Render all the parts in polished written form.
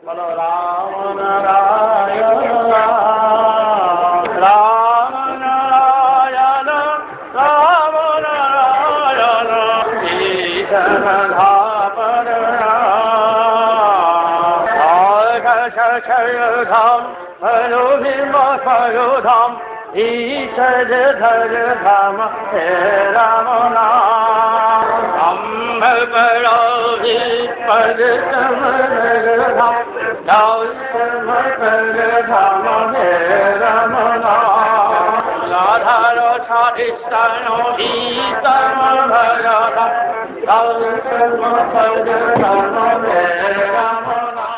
বলো রাম নারায়ণ রাম নারায়ণ রাম নারায়ণ কৃষ্ণ ধাম ধাম হরো ভীম হরো ধাম ঈশ্বর ধর ধাম হে রাম নাম অম্ব বড়ো পদ ধাম ধাম হে রাম নাম রাধার সাধিষ্টান ভীতম ভরধাম ধাম হে রাম নাম।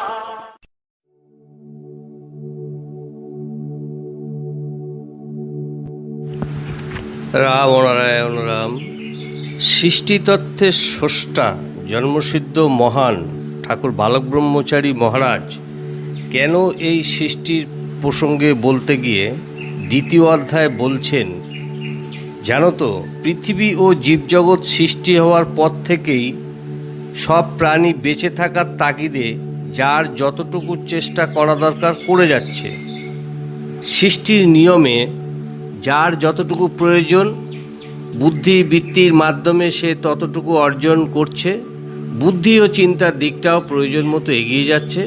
রাম নারায়ণ রাম। সৃষ্টিতত্ত্বের স্রষ্টা জন্মসিদ্ধ মহান ঠাকুর বালক ব্রহ্মচারী মহারাজ কেন এই সৃষ্টির প্রসঙ্গে বলতে গিয়ে দ্বিতীয় অধ্যায়ে বলছেন, জানো তো, পৃথিবী ও জীবজগৎ সৃষ্টি হওয়ার পর থেকেই সব প্রাণী বেঁচে থাকার তাগিদে যার যতটুকু চেষ্টা করা দরকার করে যাচ্ছে। সৃষ্টির নিয়মে যার যতটুকু প্রয়োজন বুদ্ধি বৃত্তির মাধ্যমে সে ততটুকু অর্জন করছে। বুদ্ধি ও চিন্তার দিকটাও প্রয়োজন মতো এগিয়ে যাচ্ছে।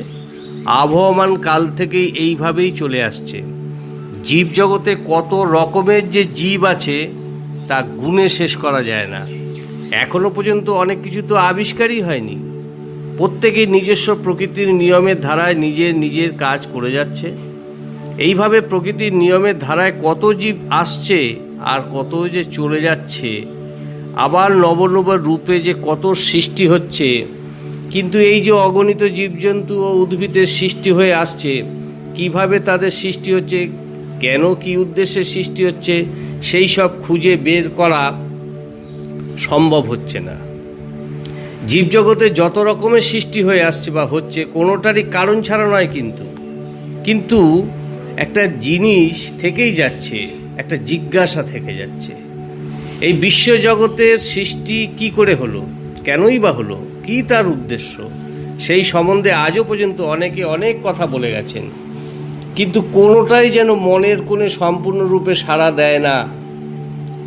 আবহমান কাল থেকেই এইভাবেই চলে আসছে। জীবজগতে কত রকমের যে জীব আছে তা গুণে শেষ করা যায় না। এখনো পর্যন্ত অনেক কিছু তো আবিষ্কারই হয়নি। প্রত্যেকেই নিজস্ব প্রকৃতির নিয়মের ধারায় নিজের কাজ করে যাচ্ছে। এইভাবে প্রকৃতির নিয়মের ধারায় কত জীব আসছে আর কত যে চলে যাচ্ছে, আবার নবনব রূপে যে কত সৃষ্টি হচ্ছে। কিন্তু এই যে অগণিত জীবজন্তু ও উদ্ভিদের সৃষ্টি হয়ে আসছে, কিভাবে তাদের সৃষ্টি হচ্ছে, কেন কি উদ্দেশ্যে সৃষ্টি হচ্ছে, সেই সব খুঁজে বের করা সম্ভব হচ্ছে না। জীবজগতে যত রকমের সৃষ্টি হয়ে আসছে বা হচ্ছে, কোনোটারই কারণ ছাড়া নয়। কিন্তু একটা জিনিস থেকেই যাচ্ছে, একটা জিজ্ঞাসা থেকে যাচ্ছে, এই বিশ্বজগতের সৃষ্টি কি করে হলো, কেনই বা হলো, কি তার উদ্দেশ্য, সেই সম্বন্ধে আজও পর্যন্ত অনেকে অনেক কথা বলে গেছেন। কিন্তু কোনোটাই যেন মনের কোণে সম্পূর্ণরূপে সাড়া দেয় না।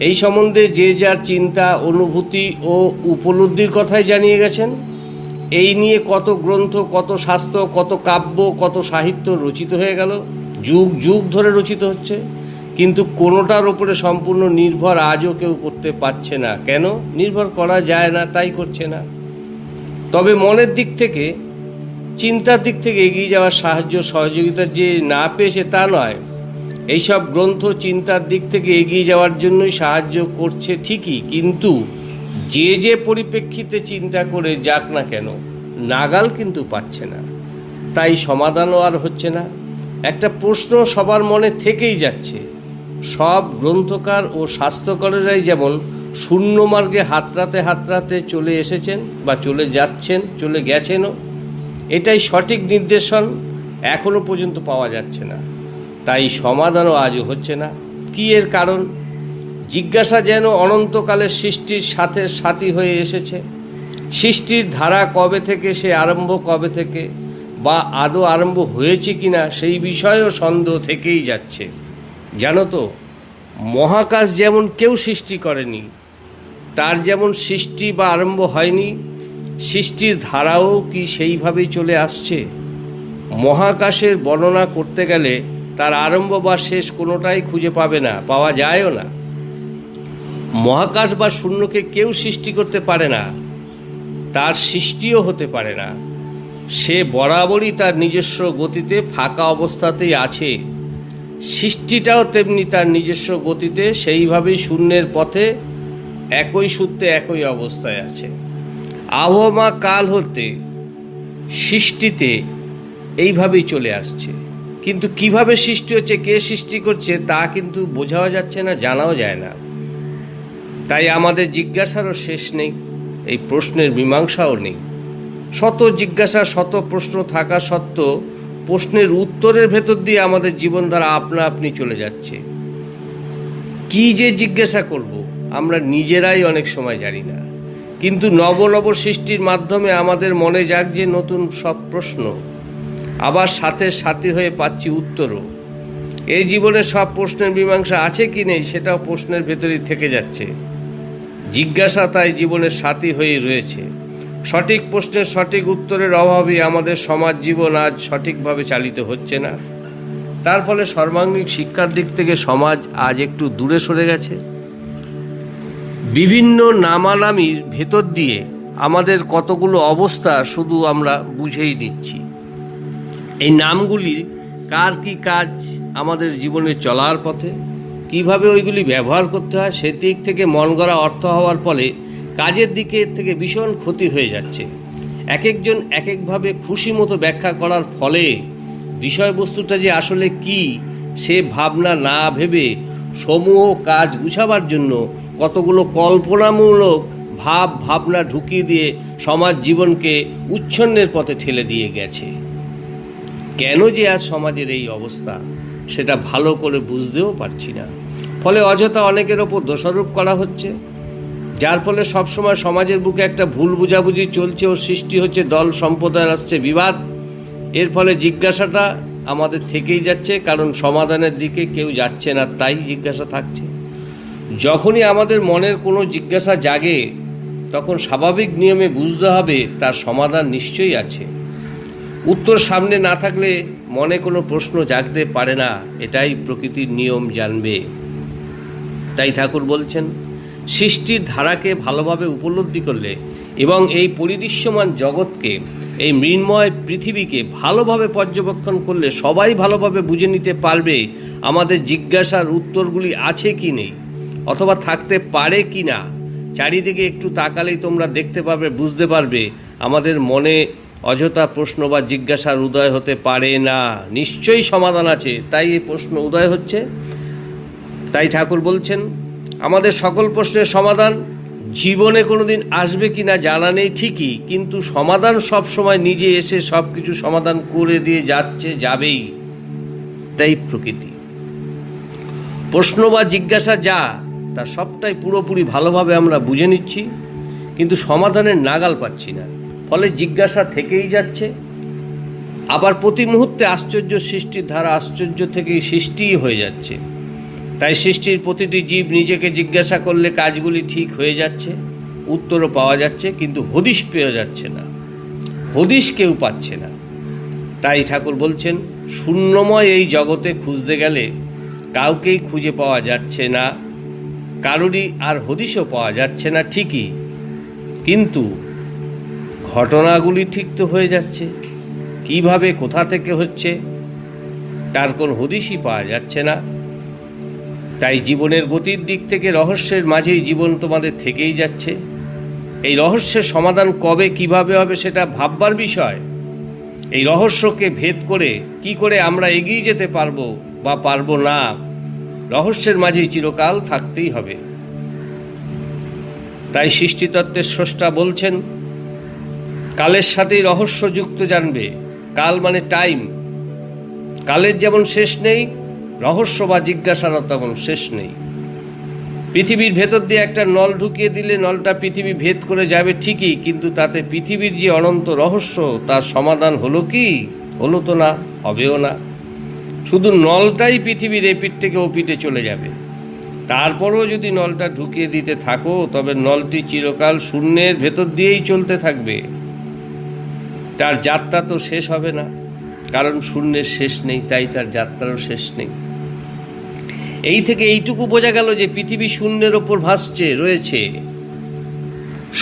এই সম্বন্ধে যে যার চিন্তা, অনুভূতি ও উপলব্ধির কথাই জানিয়ে গেছেন। এই নিয়ে কত গ্রন্থ, কত শাস্ত্র, কত কাব্য, কত সাহিত্য রচিত হয়ে গেল, যুগ যুগ ধরে রচিত হচ্ছে। কিন্তু কোনোটার ওপরে সম্পূর্ণ নির্ভর আজও কেউ করতে পারছে না। কেন নির্ভর করা যায় না? তাই করছে না। তবে মনের দিক থেকে, চিন্তার দিক থেকে এগিয়ে যাওয়ার সাহায্য সহযোগিতা যে না পেয়েছে তা নয়। এইসব গ্রন্থ চিন্তার দিক থেকে এগিয়ে যাওয়ার জন্যই সাহায্য করছে ঠিকই, কিন্তু যে পরিপ্রেক্ষিতে চিন্তা করে যাক না কেন, নাগাল কিন্তু পাচ্ছে না। তাই সমাধানও আর হচ্ছে না। একটা প্রশ্ন সবার মনে থেকেই যাচ্ছে। সব গ্রন্থকার ও শাস্ত্রকারেরাই যেমন শূন্য মার্গে হাতড়াতে চলে এসেছেন বা চলে যাচ্ছেন, চলে গেছেনও, এটাই সঠিক নির্দেশন এখনও পর্যন্ত পাওয়া যাচ্ছে না। তাই সমাধানও আজও হচ্ছে না। কি এর কারণ? জিজ্ঞাসা যেন অনন্তকালের সৃষ্টির সাথে সাথী হয়ে এসেছে। সৃষ্টির ধারা কবে থেকে, সে আরম্ভ কবে থেকে, বা আদৌ আরম্ভ হয়েছে কিনা সেই বিষয়েও সন্দেহ থেকেই যাচ্ছে। জানো তো, মহাকাশ যেমন কেউ সৃষ্টি করেনি, তার যেমন সৃষ্টি বা আরম্ভ হয়নি, সৃষ্টির ধারাও কি সেইভাবেই চলে আসছে? মহাকাশের বর্ণনা করতে গেলে তার আরম্ভ বা শেষ কোনোটাই খুঁজে পাবে না, পাওয়া যায়ও না। মহাকাশ বা শূন্যকে কেউ সৃষ্টি করতে পারে না, তার সৃষ্টিও হতে পারে না। সে বরাবরই তার নিজস্ব গতিতে ফাঁকা অবস্থাতেই আছে। সৃষ্টিটাও তেমনি তার নিজস্ব গতিতে সেইভাবেই শূন্যের পথে একই সূত্রে একই অবস্থায় আছে। আবহমা কাল হতে সৃষ্টিতে এইভাবেই চলে আসছে। কিন্তু কিভাবে সৃষ্টি হচ্ছে, কে সৃষ্টি করছে, তা কিন্তু বোঝাও যাচ্ছে না, জানাও যায় না। তাই আমাদের জিজ্ঞাসারও শেষ নেই, এই প্রশ্নের মীমাংসাও নেই। শত জিজ্ঞাসা, শত প্রশ্ন থাকা সত্ত্বেও প্রশ্নের উত্তরের ভেতর দিয়ে আমাদের জীবনধারা আপনা আপনি চলে যাচ্ছে। কি যে জিজ্ঞাসা করব আমরা নিজেরাই অনেক সময় জানি না। কিন্তু নব নব সৃষ্টির মাধ্যমে আমাদের মনে জাগছে নতুন সব প্রশ্ন। আবার সাথে সাথী হয়ে পাচ্ছি উত্তরও। এই জীবনে সব প্রশ্নের মীমাংসা আছে কি নেই সেটাও প্রশ্নের ভেতরেই থেকে যাচ্ছে। জিজ্ঞাসা তাই জীবনের সাথী হয়ে রয়েছে। সঠিক প্রশ্নের সঠিক উত্তরের অভাবে আমাদের সমাজ জীবন আজ সঠিকভাবে চালিত হচ্ছে না। তার ফলে সর্বাঙ্গীন শিক্ষার দিক থেকে সমাজ আজ একটু দূরে সরে গেছে। বিভিন্ন নামানামির ভেতর দিয়ে আমাদের কতগুলো অবস্থা শুধু আমরা বুঝেই নিচ্ছি। এই নামগুলি কার কি কাজ আমাদের জীবনে চলার পথে, কিভাবে ওইগুলি ব্যবহার করতে হয়, সেদিক থেকে মন গড়া অর্থ হওয়ার ফলে কাজের দিকে থেকে ভীষণ ক্ষতি হয়ে যাচ্ছে। এক একজন এক একভাবে খুশি মতো ব্যাখ্যা করার ফলে বিষয়বস্তুটা যে আসলে কি সে ভাবনা না ভেবে সমূহ কাজ গুছাবার জন্য কতগুলো কল্পনামূলক ভাবনা ঢুকিয়ে দিয়ে সমাজ জীবনকে উচ্ছন্নের পথে ঠেলে দিয়ে গেছে। কেন যে আজ সমাজের এই অবস্থা সেটা ভালো করে বুঝতেও পারছি না। ফলে অযথা অনেকের ওপর দোষারোপ করা হচ্ছে, যার ফলে সবসময় সমাজের বুকে একটা ভুল বুঝাবুঝি চলছে ও সৃষ্টি হচ্ছে দল সম্প্রদায়ের আসছে বিবাদ। এর ফলে জিজ্ঞাসাটা আমাদের থেকেই যাচ্ছে, কারণ সমাধানের দিকে কেউ যাচ্ছে না, তাই জিজ্ঞাসা থাকছে। যখনই আমাদের মনের কোনো জিজ্ঞাসা জাগে তখন স্বাভাবিক নিয়মে বুঝতে হবে তার সমাধান নিশ্চয়ই আছে। উত্তর সামনে না থাকলে মনে কোনো প্রশ্ন জাগতে পারে না, এটাই প্রকৃতির নিয়ম জানবে। তাই ঠাকুর বলছেন, সৃষ্টির ধারাকে ভালোভাবে উপলব্ধি করলে এবং এই পরিদৃশ্যমান জগৎকে, এই মৃন্ময় পৃথিবীকে ভালোভাবে পর্যবেক্ষণ করলে সবাই ভালোভাবে বুঝে নিতে পারবে আমাদের জিজ্ঞাসার উত্তরগুলি আছে কি নেই, অথবা থাকতে পারে কি না। চারিদিকে একটু তাকালেই তোমরা দেখতে পারবে, বুঝতে পারবে আমাদের মনে অযথা প্রশ্ন বা জিজ্ঞাসার উদয় হতে পারে না, নিশ্চয়ই সমাধান আছে, তাই এই প্রশ্ন উদয় হচ্ছে। তাই ঠাকুর বলছেন, আমাদের সকল প্রশ্নের সমাধান জীবনে কোনোদিন আসবে কি না জানা নেই ঠিকই, কিন্তু সমাধান সব সময় নিজে এসে সব কিছু সমাধান করে দিয়ে যাচ্ছে, যাবেই। তাই প্রকৃতি প্রশ্ন বা জিজ্ঞাসা যা তা সবটাই পুরোপুরি ভালোভাবে আমরা বুঝে নিচ্ছি, কিন্তু সমাধানের নাগাল পাচ্ছি না। ফলে জিজ্ঞাসা থেকেই যাচ্ছে। আবার প্রতি মুহূর্তে আশ্চর্য সৃষ্টির ধারা আশ্চর্য থেকেই সৃষ্টিই হয়ে যাচ্ছে। তাই সৃষ্টির প্রতিটি জীব নিজেকে জিজ্ঞাসা করলে কাজগুলি ঠিক হয়ে যাচ্ছে, উত্তরও পাওয়া যাচ্ছে, কিন্তু হদিশ পেয়ে যাচ্ছে না, হদিশ কেউ পাচ্ছে না। তাই ঠাকুর বলছেন, শূন্যময় এই জগতে খুঁজতে গেলে কাউকেই খুঁজে পাওয়া যাচ্ছে না, কারোরই আর হদিশও পাওয়া যাচ্ছে না ঠিকই, কিন্তু ঘটনাগুলি ঠিক তো হয়ে যাচ্ছে। কিভাবে কোথা থেকে হচ্ছে তার কোন হদিশই পাওয়া যাচ্ছে না। তাই জীবনের গতির দিক থেকে রহস্যের মাঝেই জীবন তোমাদের থেকেই যাচ্ছে। এই রহস্যের সমাধান কবে কিভাবে হবে সেটা ভাববার বিষয়। এই রহস্যকে ভেদ করে কি করে আমরা এগিয়ে যেতে পারবো বা পারবো না, রহস্যের মাঝেই চিরকাল থাকতেই হবে। তাই সৃষ্টিতত্ত্বের স্রষ্টা বলছেন, কালের সাথেই রহস্য যুক্ত জানবে। কাল মানে টাইম, কালের যেমন শেষ নেই, রহস্য বা জিজ্ঞাসারও তেমন শেষ নেই। পৃথিবীর ভেতর দিয়ে একটা নল ঢুকিয়ে দিলে নলটা পৃথিবী ভেদ করে যাবে ঠিকই, কিন্তু তাতে পৃথিবীর যে অনন্ত রহস্য তার সমাধান হলো কি? হলো তো না, হবেও না। শুধু নলটাই পৃথিবীর এপিঠ থেকে ওপিঠে চলে যাবে। তারপরেও যদি নলটা ঢুকিয়ে দিতে থাকো তবে নলটি চিরকাল শূন্যের ভেতর দিয়েই চলতে থাকবে, তার যাত্রা তো শেষ হবে না, কারণ শূন্যের শেষ নেই, তাই তার যাত্রারও শেষ নেই। এই থেকে এইটুকু বোঝা গেল যে পৃথিবী শূন্যের ওপর ভাসছে রয়েছে,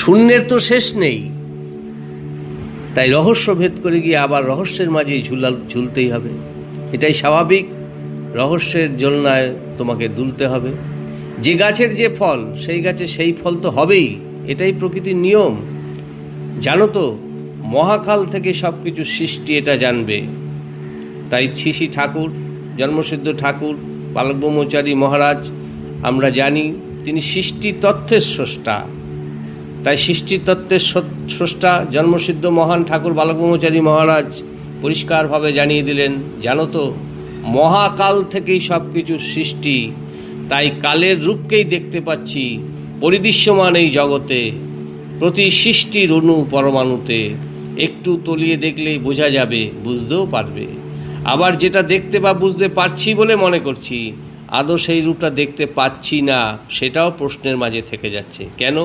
শূন্যের তো শেষ নেই। তাই রহস্য ভেদ করে গিয়ে আবার রহস্যের মাঝেই ঝুলতেই হবে, এটাই স্বাভাবিক। রহস্যের জ্বলনায় তোমাকে দুলতে হবে। যে গাছের যে ফল সেই গাছে সেই ফল তো হবেই, এটাই প্রকৃতির নিয়ম। জানো তো, মহাকাল থেকে সব কিছু সৃষ্টি, এটা জানবে। তাই শ্রী ঠাকুর, জন্মসিদ্ধ ঠাকুর বালক ব্রহ্মচারী মহারাজ, আমরা জানি তিনি সৃষ্টি তত্ত্বের স্রষ্টা। তাই সৃষ্টি তত্ত্বের স্রষ্টা জন্মসিদ্ধ মহান ঠাকুর বালক ব্রহ্মচারী মহারাজ পরিষ্কারভাবে জানিয়ে দিলেন, জানো তো, মহাকাল থেকেই সব কিছুর সৃষ্টি। তাই কালের রূপকেই দেখতে পাচ্ছি পরিদৃশ্যমান এই জগতে, প্রতি সৃষ্টির অণু পরমাণুতে। একটু তলিয়ে দেখলেই বোঝা যাবে, বুঝতেও পারবে। আবার যেটা দেখতে বা বুঝতে পারছি বলে মনে করছি, আদৌ সেই রূপটা দেখতে পাচ্ছি না, সেটাও প্রশ্নের মাঝে থেকে যাচ্ছে। কেন?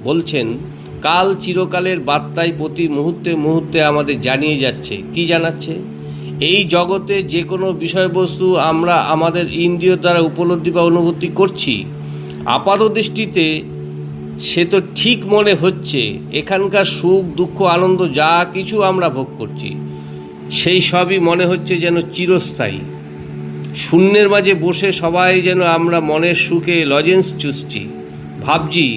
বলছেন কাল চিরকালের বার্তায় প্রতি মুহূর্তে মুহূর্তে আমাদের জানিয়ে যাচ্ছে। কি জানাচ্ছে? এই জগতে যে কোনো বিষয়বস্তু আমরা আমাদের ইন্দ্রিয় দ্বারা উপলব্ধি বা অনুভূতি করছি, আপাত দৃষ্টিতে সে তো ঠিক মনে হচ্ছে এখানকার সুখ দুঃখ আনন্দ যা কিছু আমরা ভোগ করছি সেই সবই মনে হচ্ছে যেন চিরস্থায়ী। শূন্যের মাঝে বসে সবাই যেন আমরা মনের সুখে লজেন্স চুষছি, ভাবছি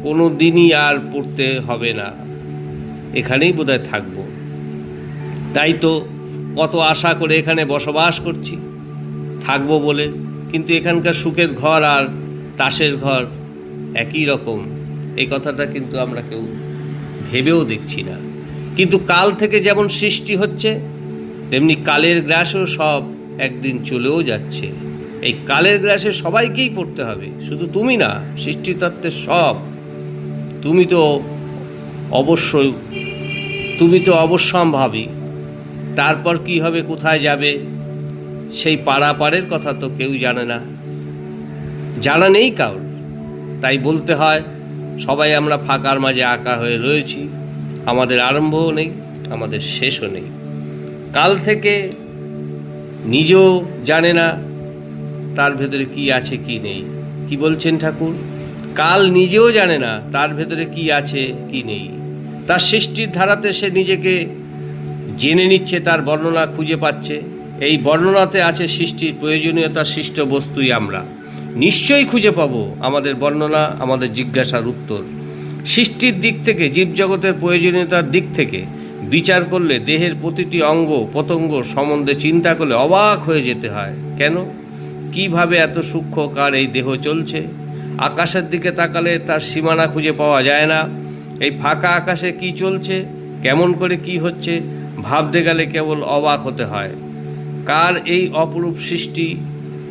কোনো দিনই আর পড়তে হবে না, এখানেই বোধহয় থাকবো। তাই তো কত আশা করে এখানে বসবাস করছি থাকবো বলে, কিন্তু এখানকার সুখের ঘর আর তাসের ঘর একই রকম, এই কথাটা কিন্তু আমরা কেউ ভেবেও দেখছি না। কিন্তু কাল থেকে যেমন সৃষ্টি হচ্ছে, তেমনি কালের গ্রাসও সব একদিন চলেও যাচ্ছে। এই কালের গ্রাসে সবাইকেই পড়তে হবে, শুধু তুমি না, সৃষ্টিতত্ত্বের সব। তুমি তো অবশ্যম্ভাবী। তারপর কি হবে, কোথায় যাবে, সেই পারাপারের কথা তো কেউ জানে না, জানা নেই কাউর। তাই বলতে হয় সবাই আমরা ফাঁকার মাঝে আঁকা হয়ে রয়েছি, আমাদের আরম্ভও নেই, আমাদের শেষও নেই। কাল থেকে নিজেও জানে না তার ভেতরে কি আছে কি নেই। কি বলছেন ঠাকুর? কাল নিজেও জানে না তার ভেতরে কি আছে কি নেই। তার সৃষ্টির ধারাতে সে নিজেকে জেনে নিচ্ছে, তার বর্ণনা খুঁজে পাচ্ছে। এই বর্ণনাতে আছে সৃষ্টির প্রয়োজনীয়তা, সৃষ্ট বস্তুই আমরা। নিশ্চয়ই খুঁজে পাবো আমাদের বর্ণনা, আমাদের জিজ্ঞাসার উত্তর। সৃষ্টির দিক থেকে, জীবজগতের প্রয়োজনীয়তার দিক থেকে বিচার করলে দেহের প্রতিটি অঙ্গ প্রত্যঙ্গ সম্বন্ধে চিন্তা করলে অবাক হয়ে যেতে হয়। কেন? কিভাবে এত সূক্ষ্মকার এই দেহ চলছে? আকাশের দিকে তাকালে তার সীমানা খুঁজে পাওয়া যায় না। এই ফাঁকা আকাশে কি চলছে, কেমন করে কি হচ্ছে, ভাবতে গেলে কেবল অবাক হতে হয়। কার এই অপরূপ সৃষ্টি?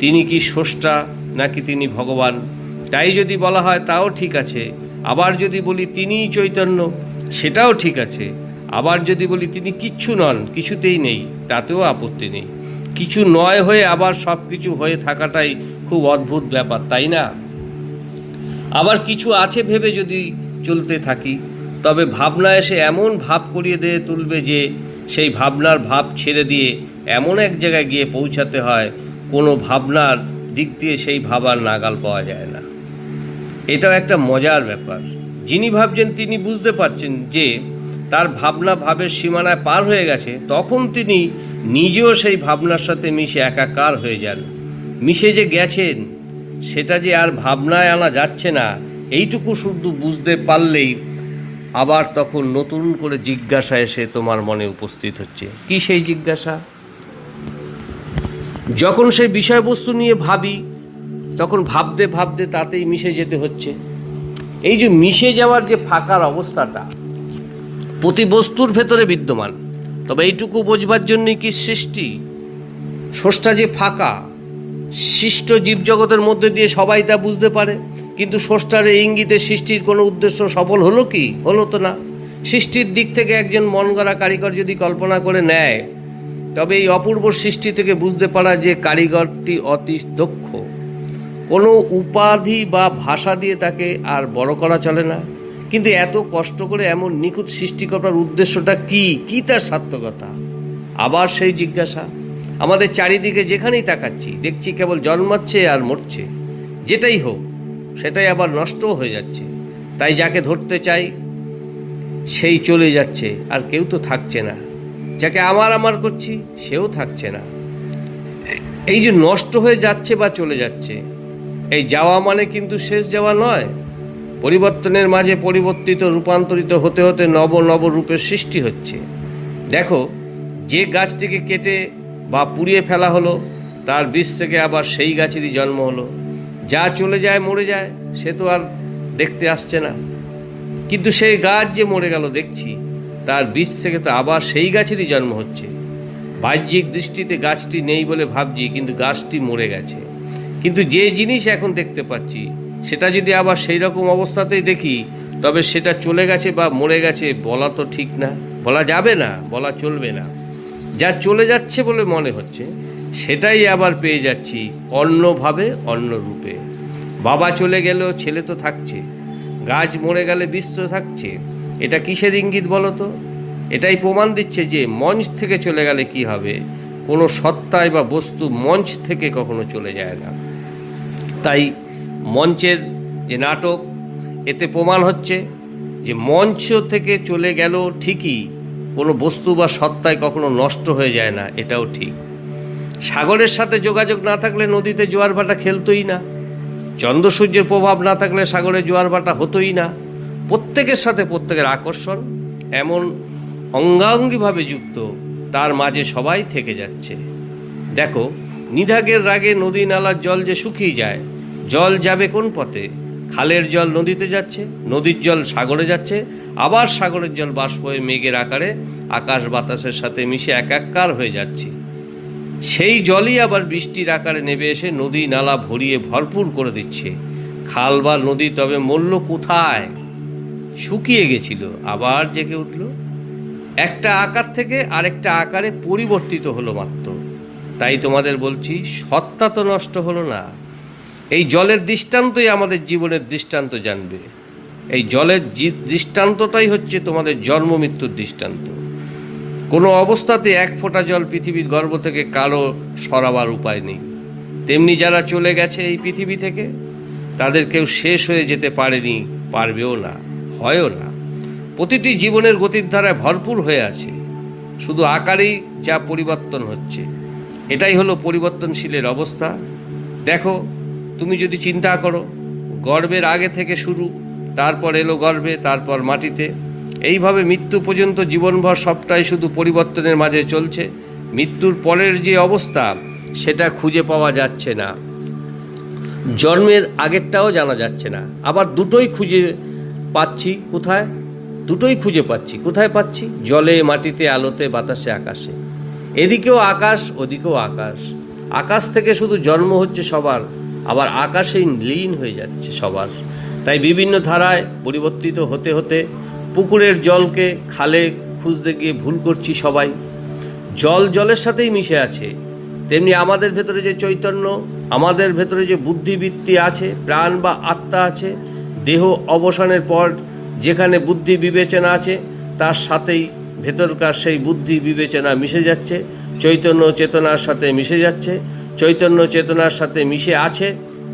তিনি কি স্রষ্টা নাকি তিনি ভগবান? তাই যদি বলা হয় তাও ঠিক আছে। আবার যদি বলি তিনিই চৈতন্য, সেটাও ঠিক আছে। আবার যদি বলি তিনি কিচ্ছু নন, কিছুতেই নেই, তাতেও আপত্তি নেই। কিছু নয় হয়ে আবার সব কিছু হয়ে থাকাটাই খুব অদ্ভুত ব্যাপার, তাই না? আবার কিছু আছে ভেবে যদি চলতে থাকি, তবে ভাবনা এসে এমন ভাব করিয়ে দিয়ে তুলবে যে সেই ভাবনার ভাব ছেড়ে দিয়ে এমন এক জায়গায় গিয়ে পৌঁছাতে হয়, কোনো ভাবনার দিক দিয়ে সেই ভাবার নাগাল পাওয়া যায় না। এটাও একটা মজার ব্যাপার। যিনি ভাবছেন তিনি বুঝতে পারছেন যে তার ভাবনা ভাবের সীমানায় পার হয়ে গেছে, তখন তিনি নিজেও সেই ভাবনার সাথে মিশে একাকার হয়ে যান। মিশে যে গেছেন সেটা যে আর ভাবনায় আনা যাচ্ছে না, এইটুকু শুধু বুঝতে পারলেই আবার তখন নতুন করে জিজ্ঞাসা এসে তোমার মনে উপস্থিত হচ্ছে। কি সেই জিজ্ঞাসা? যখন সেই বিষয়বস্তু নিয়ে ভাবি, তখন ভাবতে ভাবতে তাতেই মিশে যেতে হচ্ছে। এই যে মিশে যাওয়ার যে ফাঁকার অবস্থাটা প্রতি বস্তুর ভেতরে বিদ্যমান, তবে এইটুকু বোঝবার জন্যই কি সৃষ্টি। স্রষ্টা যে ফাঁকা, সৃষ্ট জীবজগতের মধ্যে দিয়ে সবাই তা বুঝতে পারে, কিন্তু স্রষ্টার এই ইঙ্গিতে সৃষ্টির কোনো উদ্দেশ্য সফল হলো কি? হলো তো না। সৃষ্টির দিক থেকে একজন মন গড়া কারিগর যদি কল্পনা করে নেয়, তবে এই অপূর্ব সৃষ্টি থেকে বুঝতে পারা যে কারিগরটি অতি দক্ষ। কোনো উপাধি বা ভাষা দিয়ে তাকে আর বড় করা চলে না। কিন্তু এত কষ্ট করে এমন নিখুঁত সৃষ্টি করার উদ্দেশ্যটা কি? কি তার সার্থকতা? আবার সেই জিজ্ঞাসা। আমাদের চারিদিকে যেখানেই তাকাচ্ছি দেখছি কেবল জন্মাচ্ছে আর মরছে। যেটাই হোক সেটাই আবার নষ্টও হয়ে যাচ্ছে। তাই যাকে ধরতে চাই সেই চলে যাচ্ছে, আর কেউ তো থাকছে না। যাকে আমার করছি সেও থাকছে না। এই যে নষ্ট হয়ে যাচ্ছে বা চলে যাচ্ছে, এই যাওয়া মানে কিন্তু শেষ যাওয়া নয়। পরিবর্তনের মাঝে পরিবর্তিত, রূপান্তরিত হতে হতে নব নব রূপের সৃষ্টি হচ্ছে। দেখো, যে গাছটিকে কেটে বা পুড়িয়ে ফেলা হলো, তার বীজ থেকে আবার সেই গাছেরই জন্ম হলো। যা চলে যায় মরে যায়, সে তো আর দেখতে আসছে না। কিন্তু সেই গাছ যে মরে গেল দেখছি, তার বীজ থেকে তো আবার সেই গাছেরই জন্ম হচ্ছে। বাহ্যিক দৃষ্টিতে গাছটি নেই বলে ভাবছি, কিন্তু গাছটি মরে গেছে। কিন্তু যে জিনিস এখন দেখতে পাচ্ছি সেটা যদি আবার সেই রকম অবস্থাতেই দেখি, তবে সেটা চলে গেছে বা মরে গেছে বলা তো ঠিক না, বলা যাবে না, বলা চলবে না। যা চলে যাচ্ছে বলে মনে হচ্ছে সেটাই আবার পেয়ে যাচ্ছি অন্যভাবে, অন্য রূপে। বাবা চলে গেলেও ছেলে তো থাকছে, গাছ মরে গেলে বৃক্ষ থাকছে। এটা কিসের ইঙ্গিত বলো তো? এটাই প্রমাণ দিচ্ছে যে মঞ্চ থেকে চলে গেলে কি হবে, কোনো সত্তায় বা বস্তু মঞ্চ থেকে কখনো চলে যায় না। তাই মঞ্চের যে নাটক, এতে প্রমাণ হচ্ছে যে মঞ্চ থেকে চলে গেল ঠিকই, কোনো বস্তু বা সত্তায় কখনো নষ্ট হয়ে যায় না, এটাও ঠিক। সাগরের সাথে যোগাযোগ না থাকলে নদীতে জোয়ার ভাটা খেলতোই না, চন্দ্র সূর্যের প্রভাব না থাকলে সাগরে জোয়ার ভাটা হতোই না। প্রত্যেকের সাথে প্রত্যেকের আকর্ষণ এমন অঙ্গাঙ্গিভাবে যুক্ত, তার মাঝে সবাই থেকে যাচ্ছে। দেখো, নিধাগের রাগে নদী নালার জল যে শুকিয়ে যায়, জল যাবে কোন পথে? খালের জল নদীতে যাচ্ছে, নদীর জল সাগরে যাচ্ছে, আবার সাগরের জল বাষ্প হয়ে মেঘের আকারে আকাশ বাতাসের সাথে মিশে একাকার হয়ে যাচ্ছে। সেই জলই আবার বৃষ্টির আকারে নেমে এসে নদী নালা ভরিয়ে ভরপুর করে দিচ্ছে। খাল বা নদী তবে মূল্য কোথায়? শুকিয়ে গেছিল, আবার জেগে উঠল, একটা আকার থেকে আরেকটা আকারে পরিবর্তিত হলো মাত্র। তাই তোমাদের বলছি, সত্তা তো নষ্ট হলো না। এই জলের দৃষ্টান্তই আমাদের জীবনের দৃষ্টান্ত জানবে। এই জলের দৃষ্টান্তটাই হচ্ছে তোমাদের জন্ম মৃত্যুর দৃষ্টান্ত। কোনো অবস্থাতে এক ফোঁটা জল পৃথিবীর গর্ভ থেকে কারো সরাবার উপায় নেই। তেমনি যারা চলে গেছে এই পৃথিবী থেকে, তাদের কেউ শেষ হয়ে যেতে পারেনি, পারবেও না, হয়ও না। প্রতিটি জীবনের গতির ধারায় ভরপুর হয়ে আছে, শুধু আকারেই যা পরিবর্তন হচ্ছে। এটাই হলো পরিবর্তনশীলের অবস্থা। দেখো, তুমি যদি চিন্তা করো, গর্ভের আগে থেকে শুরু, তারপর এলো গর্ভে, তারপর মাটিতে, এইভাবে মৃত্যু পর্যন্ত জীবনভর সবটাই শুধু পরিবর্তনের মাঝে চলছে। মৃত্যুর পরের যে অবস্থা, সেটা খুঁজে পাওয়া যাচ্ছে না, জন্মের আগেরটাও জানা যাচ্ছে না। আবার দুটোই খুঁজে পাচ্ছি কোথায়? দুটোই খুঁজে পাচ্ছি কোথায় পাচ্ছি? জলে, মাটিতে, আলোতে, বাতাসে, আকাশে। এদিকেও আকাশ, ওদিকেও আকাশ। আকাশ থেকে শুধু জন্ম হচ্ছে সবার, আবার আকাশেই লীন হয়ে যাচ্ছে সবার। তাই বিভিন্ন ধারায় পরিবর্তিত হতে হতে পুকুরের জলকে খালে খুঁজতে গিয়ে ভুল করছি সবাই। জল জলের সাথেই মিশে আছে, তেমনি আমাদের ভেতরে যে চৈতন্য, আমাদের ভেতরে যে বুদ্ধিবৃত্তি আছে, প্রাণ বা আত্মা আছে, দেহ অবসানের পর যেখানে বুদ্ধি বিবেচনা আছে, তার সাথেই ভেতরকার সেই বুদ্ধি বিবেচনা মিশে যাচ্ছে, চৈতন্য চেতনার সাথে মিশে যাচ্ছে, চৈতন্য চেতনার সাথে মিশে আছে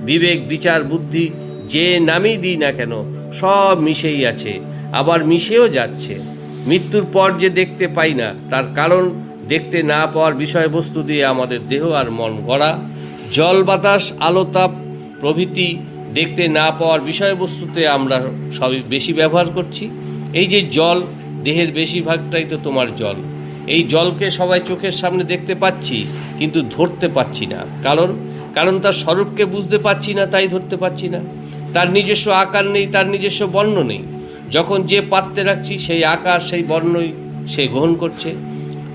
বিবেক, বিচার, বুদ্ধি, যে নামই দিই না কেন, সব মিশেই আছে, আবার মিশেও যাচ্ছে। মৃত্যুর পর যে দেখতে পাই না, তার কারণ দেখতে না পাওয়ার বিষয়বস্তু দিয়ে আমাদের দেহ আর মন গড়া। জল, বাতাস, আলো, তাপ প্রভৃতি দেখতে না পাওয়ার বিষয়বস্তুতে আমরা সবই বেশি ব্যবহার করছি। এই যে জল, দেহের বেশিরভাগটাই তো তোমার জল। এই জলকে সবাই চোখের সামনে দেখতে পাচ্ছি, কিন্তু ধরতে পাচ্ছি না। কারণ তার স্বরূপকে বুঝতে পারছি না, তাই ধরতে পারছি না। তার নিজস্ব আকার নেই, তার নিজস্ব বর্ণ নেই। যখন যে পাত্রে রাখছি, সেই আকার, সেই বর্ণই সে গ্রহণ করছে।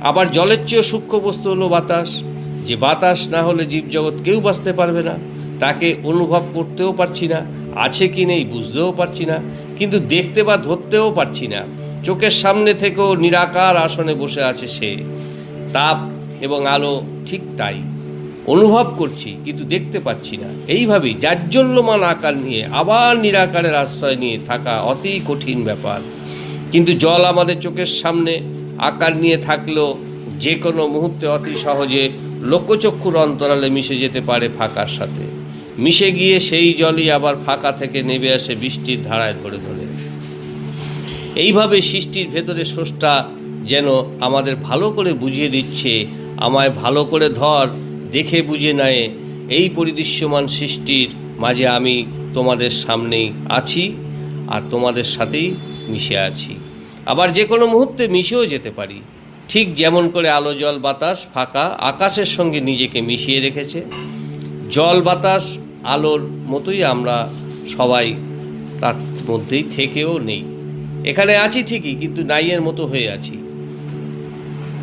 আবার জলের চেয়েও সূক্ষ্ম বস্তু হলো বাতাস, যে বাতাস না হলে জীবজগৎ কেউ বাঁচতে পারবে না। তাকে অনুভব করতেও পারছি না, আছে কি নেই বুঝতেও পারছি না, কিন্তু দেখতে বা ধরতেও পারছি না। চোখের সামনে থেকেও নিরাকার আসনে বসে আছে সে। তাপ এবং আলো ঠিক তাই, অনুভব করছি কিন্তু দেখতে পাচ্ছি না। এইভাবেই জাজ্জল্যমান আকার নিয়ে আবার নিরাকারের আশ্রয় নিয়ে থাকা অতি কঠিন ব্যাপার। কিন্তু জল আমাদের চোখের সামনে আকার নিয়ে থাকলেও যে কোনো মুহূর্তে অতি সহজে লোকচক্ষুর অন্তরালে মিশে যেতে পারে ফাঁকার সাথে। মিশে গিয়ে সেই জলই আবার ফাঁকা থেকে নেমে আসে বৃষ্টির ধারায় ধরে ধরে। এইভাবে সৃষ্টির ভেতরে স্রষ্টা যেন আমাদের ভালো করে বুঝিয়ে দিচ্ছে, আমায় ভালো করে ধর, দেখে বুঝে নেয়। এই পরিদৃশ্যমান সৃষ্টির মাঝে আমি তোমাদের সামনেই আছি, আর তোমাদের সাথেই মিশে আছি। আবার যে কোনো মুহূর্তে মিশেও যেতে পারি, ঠিক যেমন করে আলো, জল, বাতাস, ফাঁকা, আকাশের সঙ্গে নিজেকে মিশিয়ে রেখেছে। জল, বাতাস, আলোর মতোই আমরা সবাই তার মধ্যেই থেকেও নেই। এখানে আছি ঠিকই, কিন্তু নাইয়ের মতো হয়ে আছি।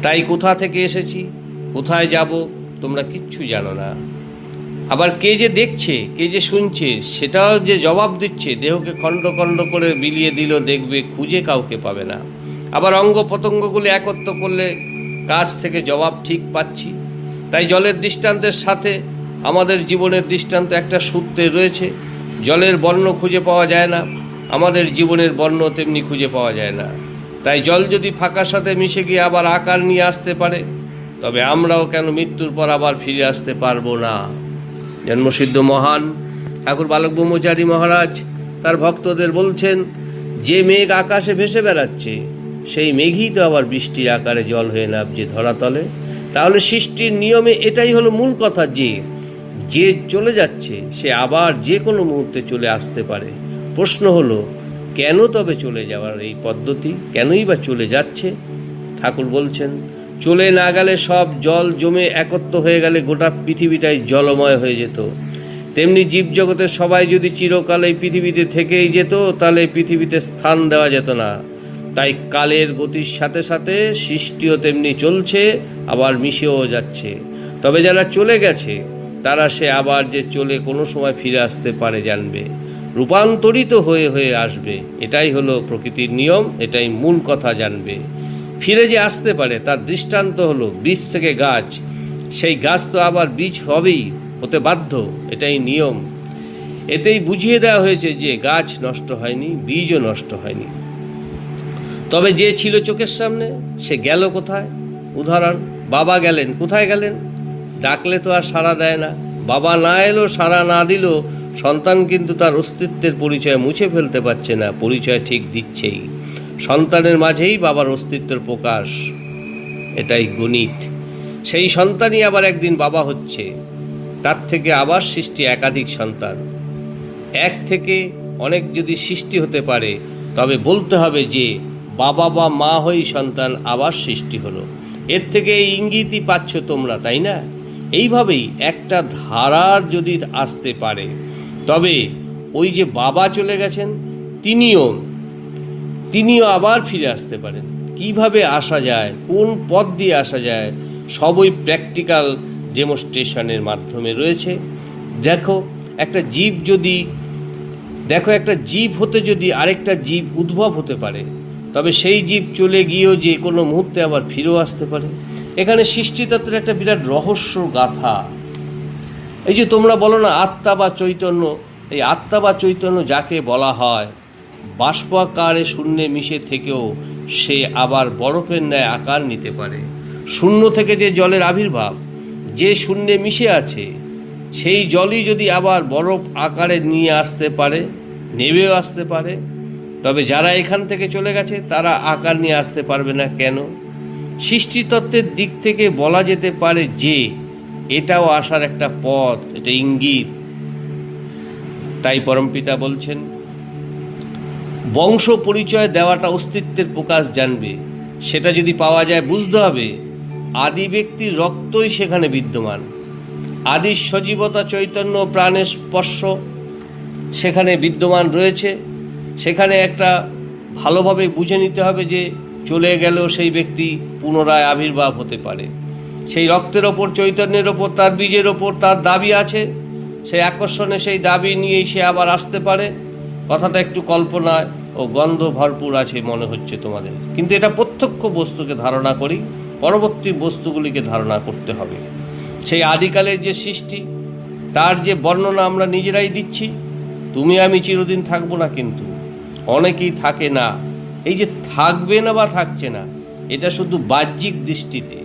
তাই কোথা থেকে এসেছি, কোথায় যাব, তোমরা কিচ্ছু জানো না। আবার কে যে দেখছে, কে যে শুনছে, সেটাও যে জবাব দিচ্ছে, দেহকে খণ্ড খণ্ড করে বিলিয়ে দিল, দেখবে খুঁজে কাউকে পাবে না। আবার অঙ্গ প্রত্যঙ্গগুলি একত্র করলে কাছ থেকে জবাব ঠিক পাচ্ছি। তাই জলের দৃষ্টান্তের সাথে আমাদের জীবনের দৃষ্টান্ত একটা সূত্রে রয়েছে। জলের বর্ণ খুঁজে পাওয়া যায় না, আমাদের জীবনের বর্ণ তেমনি খুঁজে পাওয়া যায় না। তাই জল যদি ফাঁকার সাথে মিশে গিয়ে আবার আকার নিয়ে আসতে পারে, তবে আমরাও কেন মৃত্যুর পর আবার ফিরে আসতে পারবো না? জন্মসিদ্ধ মহান ঠাকুর বালক ব্রহ্মচারী মহারাজ তার ভক্তদের বলছেন, যে মেঘ আকাশে ভেসে বেড়াচ্ছে, সেই মেঘই তো আবার বৃষ্টির আকারে জল হয়ে নামছে ধরাতলে। তাহলে সৃষ্টির নিয়মে এটাই হলো মূল কথা, যে চলে যাচ্ছে সে আবার যে কোনো মুহূর্তে চলে আসতে পারে। প্রশ্ন হলো, কেন তবে চলে যাওয়ার এই পদ্ধতি, কেনই বা চলে যাচ্ছে? ঠাকুর বলছেন, চলে না গেলে সব জল জমে একত্র হয়ে গেলে গোটা পৃথিবীটাই জলময় হয়ে যেত। তেমনি জীবজগতের সবাই যদি চিরকাল এই পৃথিবীতে থেকেই যেত, তাহলে পৃথিবীতে স্থান দেওয়া যেত না। তাই কালের গতির সাথে সাথে সৃষ্টিও তেমনি চলছে, আবার মিশেও যাচ্ছে। তবে যারা চলে গেছে তারা সে আবার যে চলে কোনো সময় ফিরে আসতে পারে জানবে, রূপান্তরিত হয়ে হয়ে আসবে। এটাই হলো প্রকৃতির নিয়ম, এটাই মূল কথা জানবে। ফিরে যে আসতে পারে তার দৃষ্টান্ত হলো বীজ থেকে গাছ। সেই গাছ তো আবার বীজ হবেই, হতে বাধ্য, এটাই নিয়ম। এতেই বুঝিয়ে দেওয়া হয়েছে যে গাছ নষ্ট হয়নি, বীজও নষ্ট হয়নি। তবে যে ছিল চোখের সামনে সে গেল কোথায়? উদাহরণ, বাবা গেলেন, কোথায় গেলেন? ডাকলে তো আর সাড়া দেয় না। বাবা না এলো, সাড়া না দিল, সন্তান কিন্তু তার অস্তিত্বের পরিচয় মুছে ফেলতে পারছে না, পরিচয় ঠিক দিচ্ছেই। সন্তানের মাঝেই বাবার অস্তিত্বের প্রকাশ, এটাই গণিত। সেই সন্তানই আবার একদিন বাবা হচ্ছে, তার থেকে আবার সৃষ্টি একাধিক সন্তান। এক থেকে অনেক যদি সৃষ্টি হতে পারে, তবে বলতে হবে যে বাবা বা মা হয়েই সন্তান আবার সৃষ্টি হলো। এর থেকে এই ইঙ্গিতই পাচ্ছ তোমরা, তাই না? এইভাবেই একটা ধারা যদি আসতে পারে, তবে ওই যে বাবা চলে গেছেন তিনিও আবার ফিরে আসতে পারেন। কিভাবে আসা যায়, কোন পথ দিয়ে আসা যায়, সবই প্র্যাকটিক্যাল ডেমনস্ট্রেশনের মাধ্যমে রয়েছে। দেখো একটা জীব হতে যদি আরেকটা জীব উদ্ভব হতে পারে, তবে সেই জীব চলে গিয়েও যে কোনো মুহূর্তে আবার ফিরেও আসতে পারে। এখানে সৃষ্টিতত্ত্বের একটা বিরাট রহস্য গাথা। এই যে তোমরা বলো না আত্মা বা চৈতন্য, এই আত্মা বা চৈতন্য যাকে বলা হয়, বাষ্পাকারে শূন্যে মিশে থেকেও সে আবার বরফের ন্যায় আকার নিতে পারে। শূন্য থেকে যে জলের আবির্ভাব, যে শূন্যে মিশে আছে, সেই জলই যদি আবার বরফ আকারে নিয়ে আসতে পারে, নেবেও আসতে পারে, তবে যারা এখান থেকে চলে গেছে তারা আকার নিয়ে আসতে পারবে না কেন? সৃষ্টিতত্ত্বের দিক থেকে বলা যেতে পারে যে এটাও আসার একটা পথ, এটা ইঙ্গিত। তাই পরমপিতা বলছেন, বংশ পরিচয় দেওয়াটা অস্তিত্বের প্রকাশ জানবে। সেটা যদি পাওয়া যায়, বুঝতে হবে আদি ব্যক্তির রক্তই সেখানে বিদ্যমান। আদি সজীবতা, চৈতন্য, প্রাণের স্পর্শ সেখানে বিদ্যমান রয়েছে। সেখানে একটা ভালোভাবে বুঝে নিতে হবে যে চলে গেলেও সেই ব্যক্তি পুনরায় আবির্ভাব হতে পারে। সেই রক্তের ওপর, চৈতন্যের ওপর, তার বীজের ওপর তার দাবি আছে। সেই আকর্ষণে, সেই দাবি নিয়েই সে আবার আসতে পারে। কথাটা একটু কল্পনায় ও গন্ধ ভরপুর আছে মনে হচ্ছে তোমাদের, কিন্তু এটা প্রত্যক্ষ বস্তুকে ধারণা করি, পরবর্তী বস্তুগুলিকে ধারণা করতে হবে। সেই আদিকালের যে সৃষ্টি, তার যে বর্ণনা আমরা নিজেরাই দিচ্ছি। তুমি আমি চিরদিন থাকবো না, কিন্তু অনেকেই থাকে না। এই যে থাকবে না বা থাকছে না, এটা শুধু বাহ্যিক দৃষ্টিতে।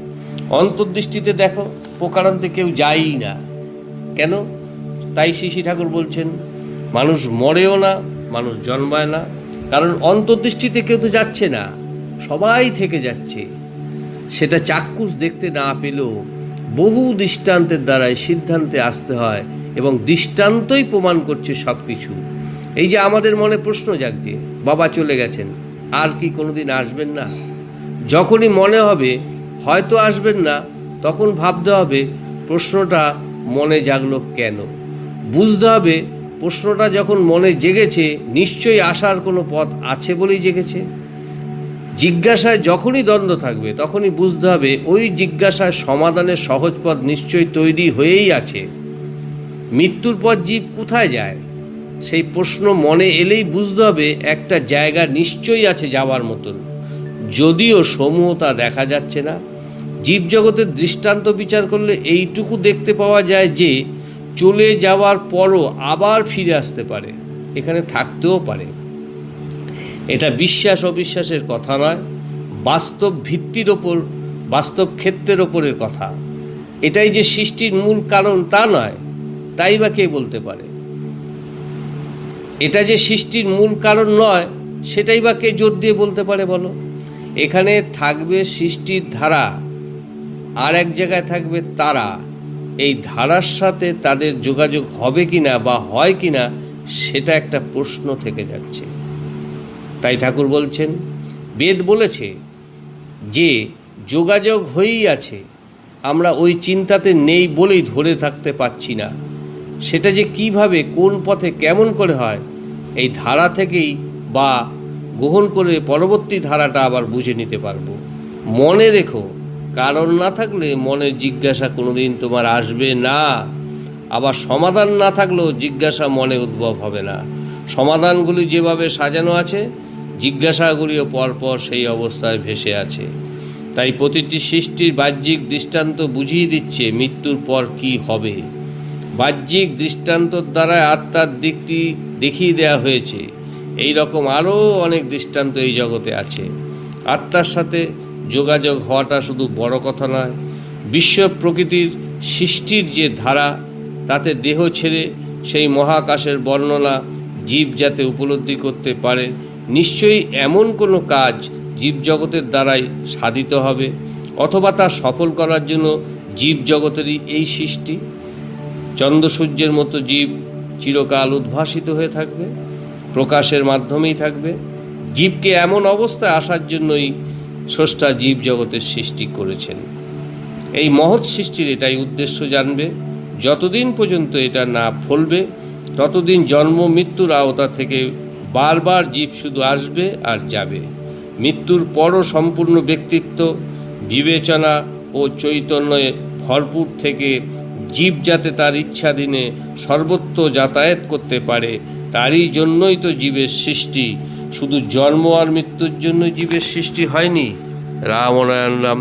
অন্তর্দৃষ্টিতে দেখো, প্রকারান্তে কেউ যায়ই না। কেন? তাই শ্রী ঠাকুর বলছেন, মানুষ মরেও না, মানুষ জন্মায় না, কারণ অন্তর্দৃষ্টিতে কেউ তো যাচ্ছে না, সবাই থেকে যাচ্ছে। সেটা চাক্ষুষ দেখতে না পেলেও বহু দৃষ্টান্তের দ্বারাই সিদ্ধান্তে আসতে হয়, এবং দৃষ্টান্তই প্রমাণ করছে সব কিছু। এই যে আমাদের মনে প্রশ্ন জাগছে, বাবা চলে গেছেন, আর কি কোনোদিন আসবেন না? যখনই মনে হবে হয়তো আসবেন না, তখন ভাবতে হবে প্রশ্নটা মনে জাগলো কেন। বুঝতে হবে প্রশ্নটা যখন মনে জেগেছে, নিশ্চয়ই আসার কোনো পথ আছে বলেই জেগেছে। জিজ্ঞাসায় যখনই দ্বন্দ্ব থাকবে, তখনই বুঝতে হবে ওই জিজ্ঞাসার সমাধানের সহজ পথ নিশ্চয়ই তৈরি হয়েই আছে। মৃত্যুর পর জীব কোথায় যায়? সেই প্রশ্ন মনে এলেই বুঝতে হবে একটা জায়গা নিশ্চয়ই আছে যাওয়ার মতন, যদিও সমূহ তা দেখা যাচ্ছে না। জীবজগতের দৃষ্টান্ত বিচার করলে এইটুকু দেখতে পাওয়া যায় যে চলে যাওয়ার পরও আবার ফিরে আসতে পারে, এখানে থাকতেও পারে। এটা বিশ্বাস অবিশ্বাসের কথা নয়, বাস্তব ভিত্তির ওপর, বাস্তব ক্ষেত্রের ওপরের কথা। এটাই যে সৃষ্টির মূল কারণ তা নয়, তাই বা কে বলতে পারে? এটা যে সৃষ্টির মূল কারণ নয়, সেটাই বা কে জোর দিয়ে বলতে পারে বলো? এখানে থাকবে সৃষ্টির ধারা, আর এক জায়গায় থাকবে তারা। এই ধারার সাথে তাদের যোগাযোগ হবে কিনা বা হয় কিনা, সেটা একটা প্রশ্ন থেকে যাচ্ছে। তাই ঠাকুর বলছেন, বেদ বলেছে যে যোগাযোগ হয়েই আছে, আমরা ওই চিন্তাতে নেই বলেই ধরে থাকতে পারছি না। সেটা যে কিভাবে, কোন পথে, কেমন করে হয়, এই ধারা থেকেই বা গ্রহণ করে পরবর্তী ধারাটা আবার বুঝে নিতে পারবো। মনে রেখো, কারণ না থাকলে মনের জিজ্ঞাসা কোনোদিন তোমার আসবে না। আবার সমাধান না থাকলেও জিজ্ঞাসা মনে উদ্ভব হবে না। সমাধানগুলি যেভাবে সাজানো আছে, জিজ্ঞাসাগুলিও পরপর সেই অবস্থায় ভেসে আছে। তাই প্রতিটি সৃষ্টির বাহ্যিক দৃষ্টান্ত বুঝিয়ে দিচ্ছে মৃত্যুর পর কি হবে। বাহ্যিক দৃষ্টান্তর দ্বারা আত্মার দিকটি দেখিয়ে দেওয়া হয়েছে। এই রকম আরও অনেক দৃষ্টান্ত এই জগতে আছে। আত্মার সাথে যোগাযোগ হওয়াটা শুধু বড় কথা নয়, বিশ্ব প্রকৃতির সৃষ্টির যে ধারা, তাতে দেহ ছেড়ে সেই মহাকাশের বর্ণনা জীব যাতে উপলব্ধি করতে পারে, নিশ্চয়ই এমন কোনো কাজ জীবজগতের দ্বারাই সাধিত হবে, অথবা তা সফল করার জন্য জীবজগতেরই এই সৃষ্টি। চন্দ্রসূর্যের মতো জীব চিরকাল উদ্ভাসিত হয়ে থাকবে, প্রকাশের মাধ্যমেই থাকবে। জীবকে এমন অবস্থায় আসার জন্যই স্রষ্টা জীব জগতের সৃষ্টি করেছেন। এই মহৎ সৃষ্টির এটাই উদ্দেশ্য জানবে। যতদিন পর্যন্ত এটা না ফলবে, ততদিন জন্ম মৃত্যুর আওতা থেকে বারবার জীব শুধু আসবে আর যাবে। মৃত্যুর পরও সম্পূর্ণ ব্যক্তিত্ব, বিবেচনা ও চৈতন্যে ভরপুর থেকে জীব যাতে তার ইচ্ছাধীনে সর্বত্র যাতায়াত করতে পারে, তারই জন্যই তো জীবের সৃষ্টি। শুধু জন্ম আর মৃত্যুর জন্য জীবের সৃষ্টি হয়নি। রাম নারায়ণ রাম।